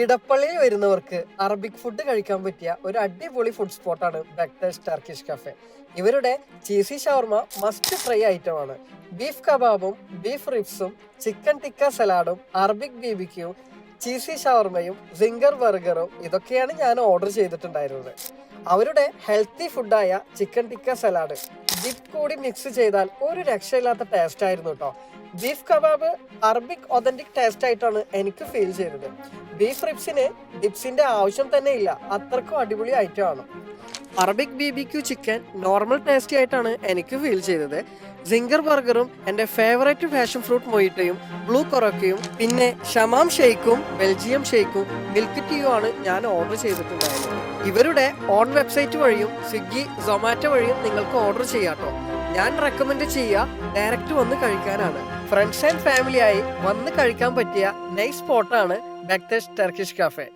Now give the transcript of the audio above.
ഇടപ്പള്ളിയിൽ വരുന്നവർക്ക് Arabic food കഴിക്കാൻ പറ്റിയ ഒരു അടിപൊളി ഫുഡ് സ്പോട്ടാണ് ബെക്ടേഴ്സ് ടർക്കിഷ് കഫേ. ഇവരുടെ ചീസി ഷവർമ മസ്റ്റ് ട്രൈ ഐറ്റമാണ്. ബീഫ് കബാബും ബീഫ് റിബ്സും ചിക്കൻ ടിക്ക സലാഡും അറബിക് ബിബിക്യൂ ചീസി ഷവർമയും സിംഗർ ബർഗറും ഇതൊക്കെയാണ് ഞാൻ ഓർഡർ ചെയ്തിട്ടുണ്ടായിരുന്നത്. അവരുടെ ഹെൽത്തി ഫുഡായ ചിക്കൻ ടിക്ക സലാഡ് ഡിപ്പ് കൂടി മിക്സ് ചെയ്താൽ ഒരു രക്ഷയില്ലാത്ത ടേസ്റ്റ് ആയിരുന്നു കേട്ടോ. Beef kebab Arabic authentic taste ആയിട്ടാണ് എനിക്ക് ഫീൽ ചെയ്തത്. ബീഫ് റിബ്സിന് ഡിപ്സിന്റെ ആവശ്യം തന്നെ ഇല്ല, അത്രക്കും അടിപൊളി ഐറ്റം ആണ്. Arabic BBQ chicken normal tasty ആയിട്ടാണ് എനിക്ക് ഫീൽ ചെയ്തത്. സിംഗർ ബർഗറും എൻ്റെ ഫേവറേറ്റ് പാഷൻ ഫ്രൂട്ട് മൊയ്റ്റയും ബ്ലൂ കൊറോക്കയും പിന്നെ ഷമാം ഷെയ്ക്കും ബെൽജിയം ഷെയ്ക്കും മിൽക്ക് ടീയും ആണ് ഞാൻ ഓർഡർ ചെയ്തിട്ടുണ്ടായിരുന്നത്. ഇവരുടെ ഓൺ വെബ്സൈറ്റ് വഴിയും സ്വിഗ്ഗി സൊമാറ്റോ വഴിയും നിങ്ങൾക്ക് ഓർഡർ ചെയ്യാട്ടോ. ഞാൻ റെക്കമെൻഡ് ചെയ്യുക ഡയറക്റ്റ് വന്ന് കഴിക്കാനാണ്. ഫ്രണ്ട്സ് ആൻഡ് ഫാമിലിയായി വന്ന് കഴിക്കാൻ പറ്റിയ നൈസ് സ്പോട്ടാണ് ബെക്ടേഴ്സ് ടർക്കിഷ് കഫേ.